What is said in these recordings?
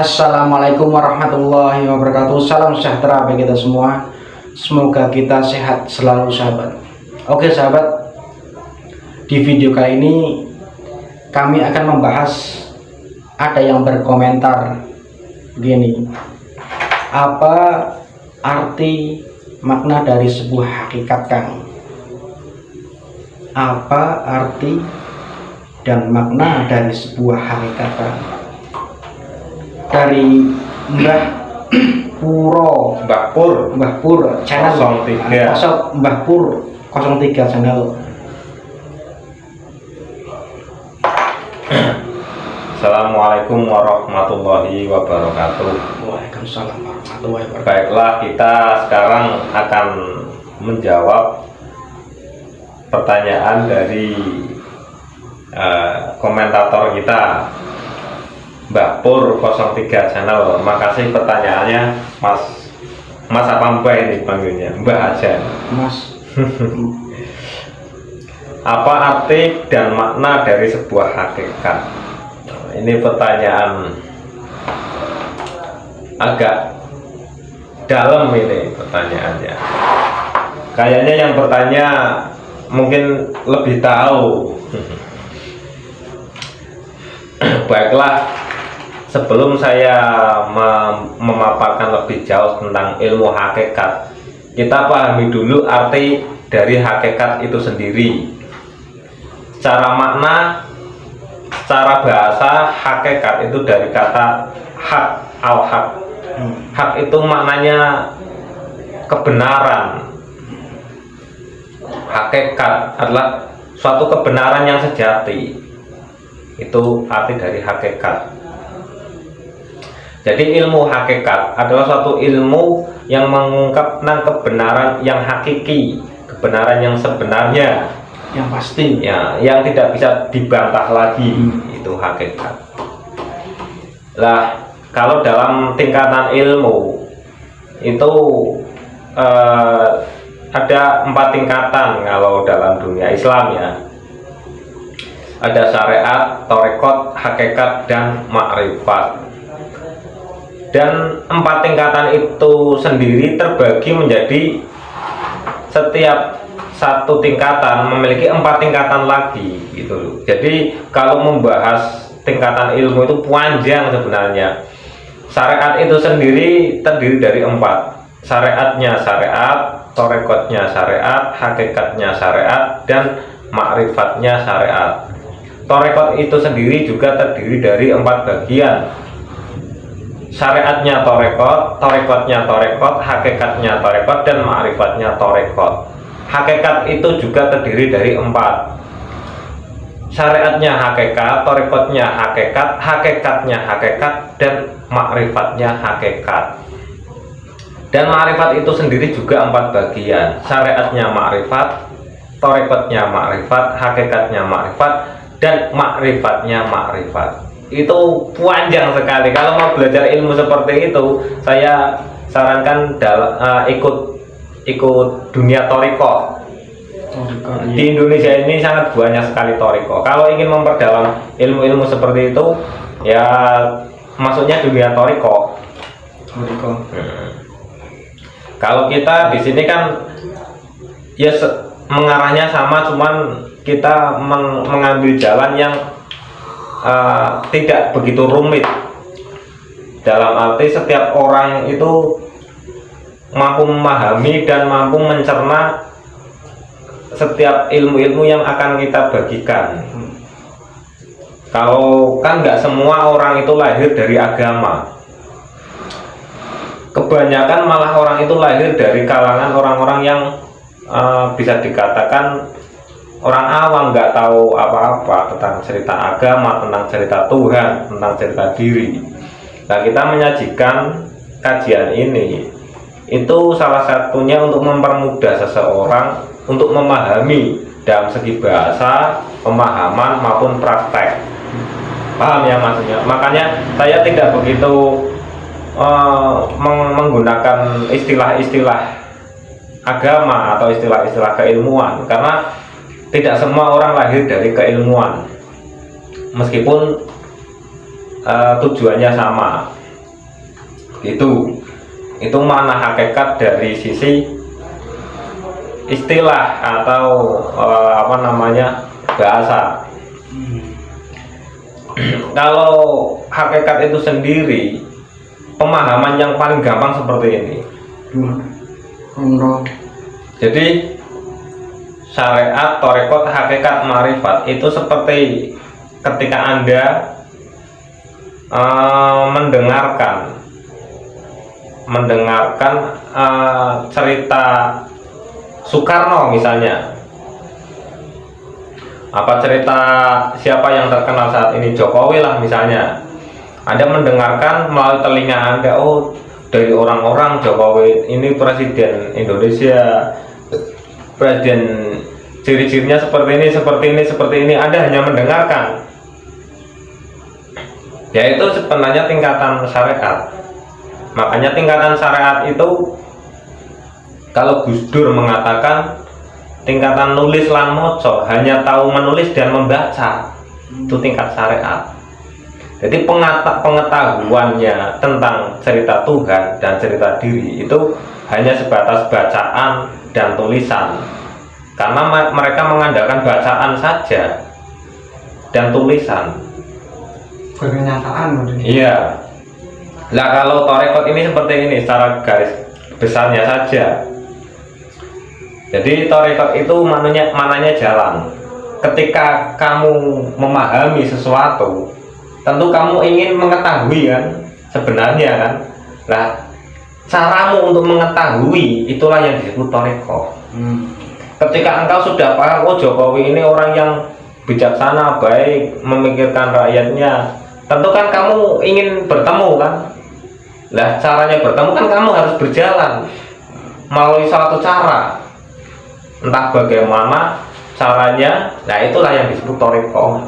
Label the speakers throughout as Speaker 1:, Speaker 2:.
Speaker 1: Assalamualaikum warahmatullahi wabarakatuh. Salam sejahtera bagi kita semua. Semoga kita sehat selalu, sahabat. Oke sahabat, di video kali ini kami akan membahas, ada yang berkomentar begini: apa arti makna dari sebuah hakikat, Kang? Apa arti dan makna dari sebuah hakikat, Kang? Dari Mbah Pur channel 03 Mbah Pur 03 channel.
Speaker 2: Assalamualaikum warahmatullahi wabarakatuh.
Speaker 1: Waalaikumsalam warahmatullahi wabarakatuh.
Speaker 2: Baiklah, kita sekarang akan menjawab pertanyaan dari komentator kita, Mbah Pur 03 channel. Makasih pertanyaannya, Mas apa Mbah ini panggilnya? Mbah aja,
Speaker 1: Mas.
Speaker 2: Apa arti dan makna dari sebuah hakikat? Ini pertanyaan agak dalam, ini pertanyaannya. Kayaknya yang bertanya mungkin lebih tahu. Baiklah, sebelum saya memaparkan lebih jauh tentang ilmu hakikat, kita pahami dulu arti dari hakikat itu sendiri. Secara makna, secara bahasa, hakikat itu dari kata hak, al-haq. Hak itu maknanya kebenaran. Hakikat adalah suatu kebenaran yang sejati. Itu arti dari hakikat. Jadi ilmu hakikat adalah suatu ilmu yang mengungkap tentang kebenaran yang hakiki, kebenaran yang sebenarnya,
Speaker 1: yang pasti,
Speaker 2: ya, yang tidak bisa dibantah lagi. Itu hakikat. Lah, kalau dalam tingkatan ilmu itu ada 4 tingkatan kalau dalam dunia Islam, ya. Ada syariat, tarekat, hakikat, dan makrifat. Dan 4 tingkatan itu sendiri terbagi menjadi, setiap satu tingkatan memiliki 4 tingkatan lagi, gitu. Jadi kalau membahas tingkatan ilmu itu panjang sebenarnya. Syariat itu sendiri terdiri dari 4. Syariatnya syariat, tarekatnya syariat, hakikatnya syariat, dan makrifatnya syariat. Tarekat itu sendiri juga terdiri dari 4 bagian. Syariatnya tarekat, tarekatnya tarekat, hakikatnya tarekat, dan makrifatnya tarekat. Hakikat itu juga terdiri dari 4. Syariatnya hakikat, tarekatnya hakikat, hakikatnya hakikat, dan makrifatnya hakikat. Dan makrifat itu sendiri juga 4 bagian. Syariatnya makrifat, tarekatnya makrifat, hakikatnya makrifat, dan makrifatnya makrifat. Itu panjang sekali. Kalau mau belajar ilmu seperti itu, saya sarankan ikut dunia toriko. Di Indonesia ini sangat banyak sekali toriko. Kalau ingin memperdalam ilmu-ilmu seperti itu, ya maksudnya dunia toriko. Kalau kita di sini kan ya mengarahnya sama, cuman kita mengambil jalan yang tidak begitu rumit. Dalam arti setiap orang itu mampu memahami dan mampu mencerna setiap ilmu-ilmu yang akan kita bagikan. Kalau kan nggak semua orang itu lahir dari agama. Kebanyakan malah orang itu lahir dari kalangan orang-orang yang bisa dikatakan orang awam, nggak tahu apa-apa tentang cerita agama, tentang cerita Tuhan, tentang cerita diri. Nah, kita menyajikan kajian ini itu salah satunya untuk mempermudah seseorang untuk memahami dalam segi bahasa, pemahaman maupun praktek. Paham ya maksudnya? Makanya saya tidak begitu menggunakan istilah-istilah agama atau istilah-istilah keilmuan, karena tidak semua orang lahir dari keilmuan, meskipun tujuannya sama. Itu mana hakikat dari sisi istilah atau bahasa. Kalau hakikat itu sendiri, pemahaman yang paling gampang seperti ini. Jadi syariat, torekot, hakikat, marifat itu seperti ketika Anda mendengarkan cerita Soekarno misalnya, apa cerita siapa yang terkenal saat ini, Jokowi lah misalnya. Anda mendengarkan melalui telinga Anda, oh dari orang-orang Jokowi ini presiden Indonesia, presiden ciri-cirinya seperti ini. Anda hanya mendengarkan. Ya itu sebenarnya tingkatan syariat. Makanya tingkatan syariat itu, kalau Gus Dur mengatakan tingkatan nulis lan moco, hanya tahu menulis dan membaca, itu tingkat syariat. Jadi pengetahuannya tentang cerita Tuhan dan cerita diri itu hanya sebatas bacaan dan tulisan, karena mereka mengandalkan bacaan saja dan tulisan.
Speaker 1: Kenyataan.
Speaker 2: Iya. Nah kalau torekot ini seperti ini secara garis besarnya saja. Jadi torekot itu mananya jalan. Ketika kamu memahami sesuatu, tentu kamu ingin mengetahui kan, sebenarnya kan. Nah caramu untuk mengetahui itulah yang disebut torekot. Ketika engkau sudah paham, oh Jokowi ini orang yang bijaksana, baik, memikirkan rakyatnya, tentu kan kamu ingin bertemu kan. Lah caranya bertemu kan kamu harus berjalan melalui suatu cara, entah bagaimana caranya. Nah itulah yang disebut toriko.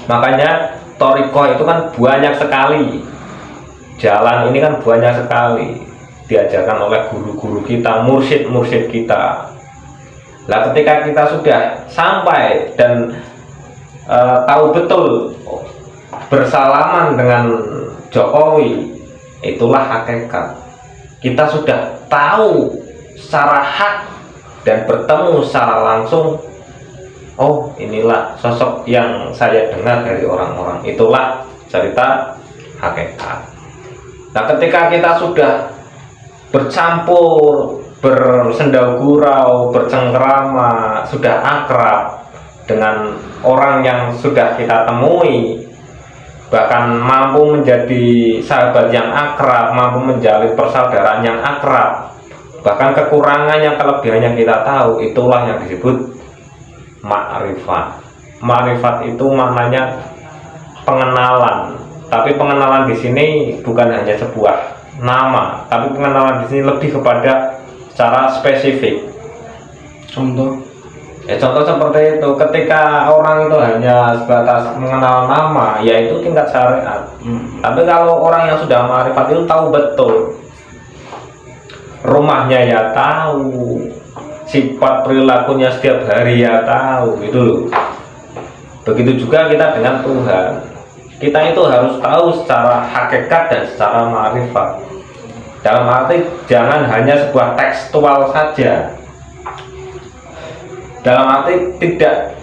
Speaker 2: Makanya toriko itu kan banyak sekali, jalan ini kan banyak sekali, diajarkan oleh guru-guru kita, mursyid kita. Nah ketika kita sudah sampai dan tahu betul bersalaman dengan Jokowi, itulah hakikat. Kita sudah tahu secara hak dan bertemu secara langsung, oh inilah sosok yang saya dengar dari orang-orang, itulah cerita hakikat. Nah ketika kita sudah bercampur, bersendau gurau, bercengkrama, sudah akrab dengan orang yang sudah kita temui, bahkan mampu menjadi sahabat yang akrab, mampu menjalin persaudaraan yang akrab, bahkan kekurangannya, kelebihannya kita tahu, itulah yang disebut ma'rifat. Ma'rifat itu maknanya pengenalan, tapi pengenalan di sini bukan hanya sebuah nama, tapi pengenalan di sini lebih kepada secara spesifik. Contoh seperti itu, ketika orang itu hanya sebatas mengenal nama, yaitu tingkat syariat. Tapi kalau orang yang sudah ma'rifat itu tahu betul rumahnya, ya tahu sifat perilakunya setiap hari, ya tahu, gitu loh. Begitu juga kita dengan Tuhan, kita itu harus tahu secara hakikat dan secara ma'rifat. Dalam arti jangan hanya sebuah tekstual saja, dalam arti tidak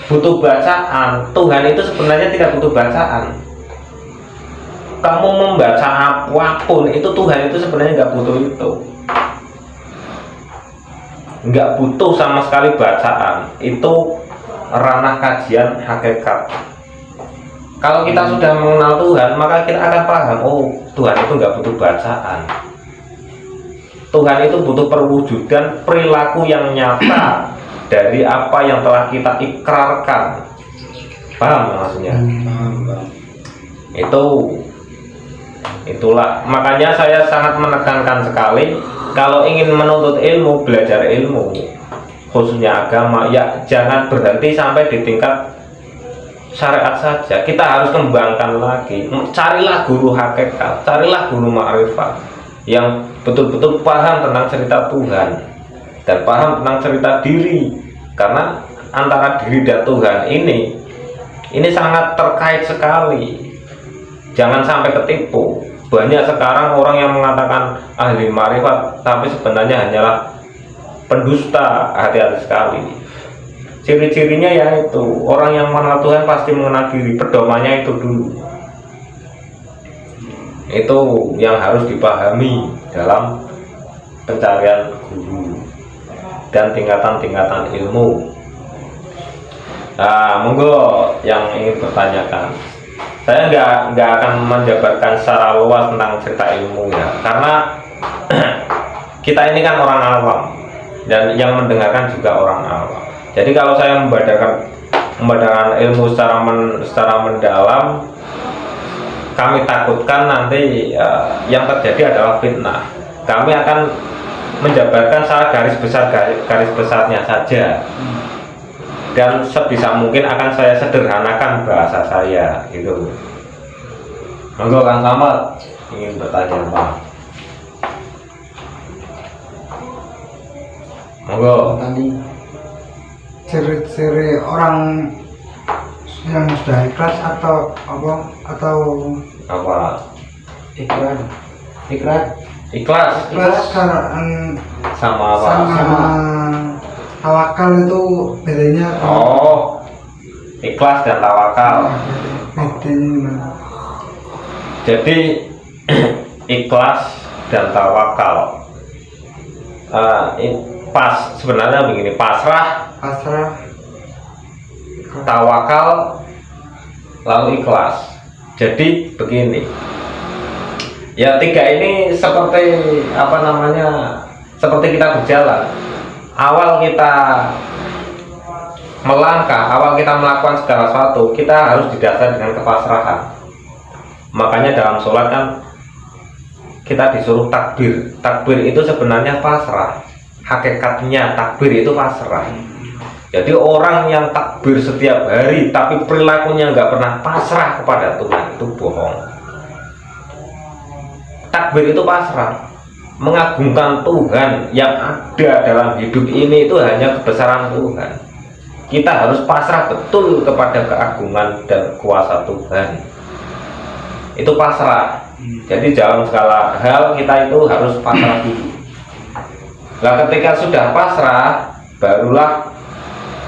Speaker 2: butuh bacaan. Tuhan itu sebenarnya tidak butuh bacaan. Kamu membaca apapun itu, Tuhan itu sebenarnya nggak butuh itu, nggak butuh sama sekali bacaan. Itu ranah kajian hakikat. Kalau kita sudah mengenal Tuhan, maka kita akan paham, oh Tuhan itu nggak butuh bacaan. Tuhan itu butuh perwujudan perilaku yang nyata dari apa yang telah kita ikrarkan. Paham maksudnya? Itulah makanya saya sangat menekankan sekali, kalau ingin menuntut ilmu, belajar ilmu khususnya agama, ya jangan berhenti sampai di tingkat syariat saja. Kita harus kembangkan lagi, carilah guru hakikat, carilah guru ma'rifat yang betul-betul paham tentang cerita Tuhan dan paham tentang cerita diri, karena antara diri dan Tuhan ini sangat terkait sekali. Jangan sampai ketipu. Banyak sekarang orang yang mengatakan ahli marifat tapi sebenarnya hanyalah pendusta. Hati-hati sekali. Ciri-cirinya yaitu orang yang mengenal Tuhan pasti mengenal diri, pedomannya itu dulu. Itu yang harus dipahami dalam pencarian guru dan tingkatan-tingkatan ilmu. Nah, monggo yang ingin bertanyakan. Saya nggak akan menjabarkan secara luas tentang cerita ilmu ya, karena kita ini kan orang awam dan yang mendengarkan juga orang awam. Jadi kalau saya membadakan ilmu secara mendalam, kami takutkan nanti yang terjadi adalah fitnah. Kami akan menjabarkan secara garis besarnya saja, dan sebisa mungkin akan saya sederhanakan bahasa saya gitu. Monggo Kang Samad ingin bertanya Pak. Monggo.
Speaker 3: Tadi ciri-ciri orang yang sudah ikhlas atau
Speaker 2: Apa?
Speaker 1: Ikhlas.
Speaker 2: Ikhlas
Speaker 3: ikhlas
Speaker 2: sama apa?
Speaker 3: sama tawakal itu bedanya apa?
Speaker 2: Oh, ikhlas dan tawakal.
Speaker 3: Bedanya gimana?
Speaker 2: Jadi ikhlas dan tawakal pas sebenarnya begini, pasrah,
Speaker 3: Pasrah,
Speaker 2: tawakal, lalu ikhlas. Jadi begini, ya tiga ini seperti apa namanya, seperti kita berjalan. Awal kita melangkah, awal kita melakukan segala sesuatu, kita harus didasari dengan kepasrahan. Makanya dalam sholat kan kita disuruh takbir. Takbir itu sebenarnya pasrah. Hakikatnya takbir itu pasrah. Jadi orang yang takbir setiap hari tapi perilakunya nggak pernah pasrah kepada Tuhan, itu bohong. Takbir itu pasrah, mengagungkan Tuhan yang ada dalam hidup ini, itu hanya kebesaran Tuhan. Kita harus pasrah betul kepada keagungan dan kuasa Tuhan. Itu pasrah. Jadi dalam segala hal kita itu harus pasrah dulu. Nah, ketika sudah pasrah, barulah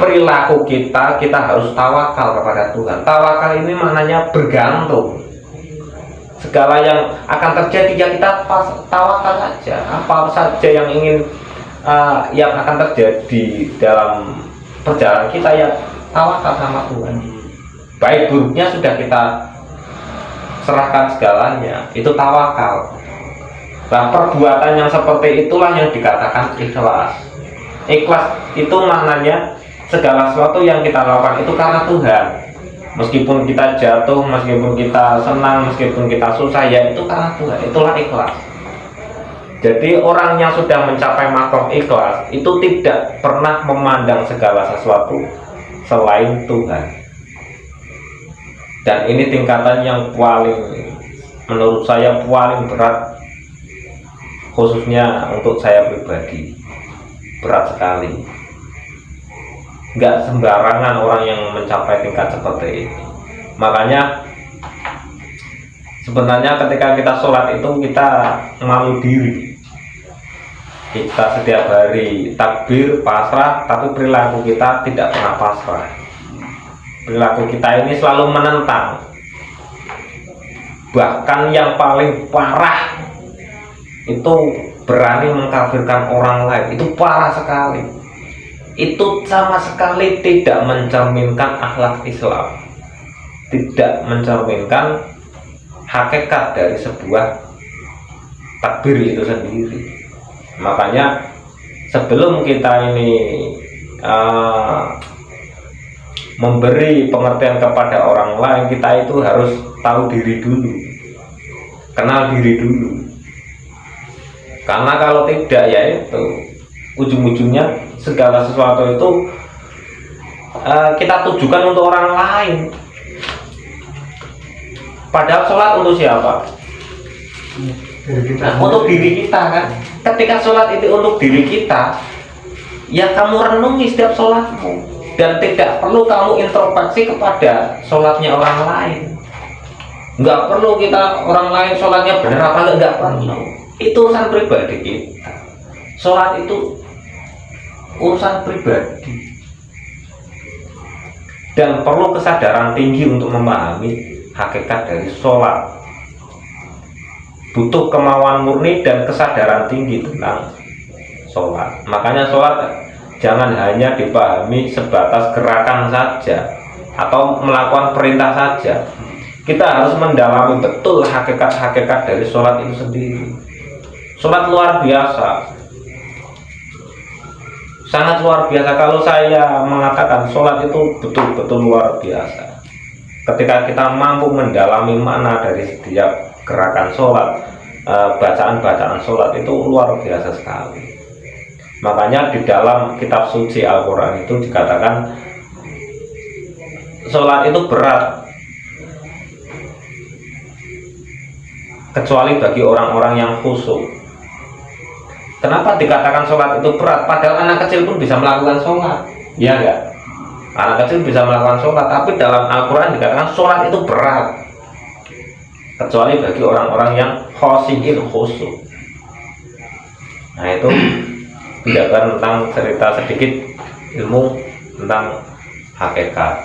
Speaker 2: perilaku kita harus tawakal kepada Tuhan. Tawakal ini maknanya bergantung. Segala yang akan terjadi ya kita tawakal saja. Apa saja yang yang akan terjadi dalam perjalanan kita, ya tawakal sama Tuhan. Baik buruknya sudah kita serahkan segalanya, itu tawakal. Nah, perbuatan yang seperti itulah yang dikatakan ikhlas. Ikhlas itu maknanya segala sesuatu yang kita lakukan itu karena Tuhan. Meskipun kita jatuh, meskipun kita senang, meskipun kita susah, ya itu karena Tuhan. Itulah ikhlas. Jadi orang yang sudah mencapai makom ikhlas itu tidak pernah memandang segala sesuatu selain Tuhan. Dan ini tingkatan yang paling, menurut saya paling berat, khususnya untuk saya pribadi. Berat sekali. Nggak sembarangan orang yang mencapai tingkat seperti ini. Makanya sebenarnya ketika kita sholat itu kita malu diri. Kita setiap hari takbir, pasrah, tapi perilaku kita tidak pernah pasrah. Perilaku kita ini selalu menentang. Bahkan yang paling parah itu berani mengkafirkan orang lain. Itu parah sekali. Itu sama sekali tidak mencerminkan akhlak Islam, tidak mencerminkan hakikat dari sebuah takbir itu sendiri. Makanya sebelum kita ini memberi pengertian kepada orang lain, kita itu harus tahu diri dulu, kenal diri dulu. Karena kalau tidak, ya itu ujung-ujungnya segala sesuatu itu kita tujukan untuk orang lain. Padahal sholat untuk siapa? Untuk diri kita kan. Ketika sholat itu untuk diri kita, ya kamu renungi setiap sholatmu, dan tidak perlu kamu introspeksi kepada sholatnya orang lain. Nggak perlu kita orang lain sholatnya benar apa nggak perlu. Itu urusan pribadi kita. Sholat itu urusan pribadi. Dan perlu kesadaran tinggi untuk memahami hakikat dari sholat. Butuh kemauan murni dan kesadaran tinggi tentang sholat. Makanya sholat jangan hanya dipahami sebatas gerakan saja atau melakukan perintah saja. Kita harus mendalami betul hakikat-hakikat dari sholat itu sendiri. Sholat luar biasa, sangat luar biasa. Kalau saya mengatakan sholat itu betul-betul luar biasa, ketika kita mampu mendalami makna dari setiap gerakan sholat, bacaan-bacaan sholat itu luar biasa sekali. Makanya di dalam kitab suci Al-Quran itu dikatakan sholat itu berat, kecuali bagi orang-orang yang khusyuk. Kenapa dikatakan sholat itu berat? Padahal anak kecil pun bisa melakukan sholat, ya enggak? Anak kecil bisa melakukan sholat, tapi dalam Al-Quran dikatakan sholat itu berat, kecuali bagi orang-orang yang khusyuk. Nah itu menjabarkan tentang cerita sedikit ilmu tentang hakikat.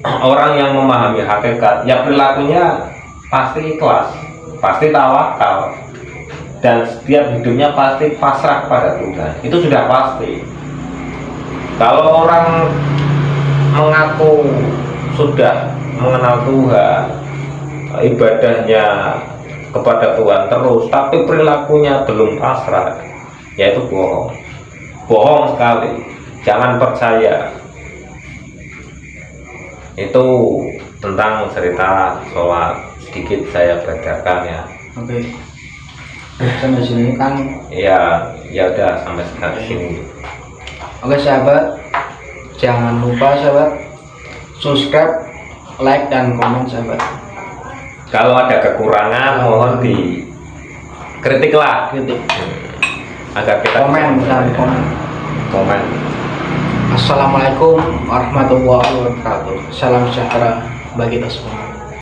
Speaker 2: Orang yang memahami hakikat, ya perilakunya pasti ikhlas, pasti tawakal, dan setiap hidupnya pasti pasrah kepada Tuhan. Itu sudah pasti. Kalau orang mengaku sudah mengenal Tuhan, ibadahnya kepada Tuhan terus, tapi perilakunya belum pasrah, yaitu bohong. Bohong sekali. Jangan percaya. Itu tentang cerita sholat sedikit saya bacakan ya.
Speaker 1: Oke. Sampai sini kan.
Speaker 2: Ya udah sampai sini.
Speaker 1: Oke sahabat, jangan lupa sahabat subscribe, like dan komen sahabat.
Speaker 2: Kalau ada kekurangan mohon dikritiklah,
Speaker 1: Kritik,
Speaker 2: agar kita
Speaker 1: komen dan komen. Assalamualaikum warahmatullahi wabarakatuh. Salam sejahtera bagi kita semua.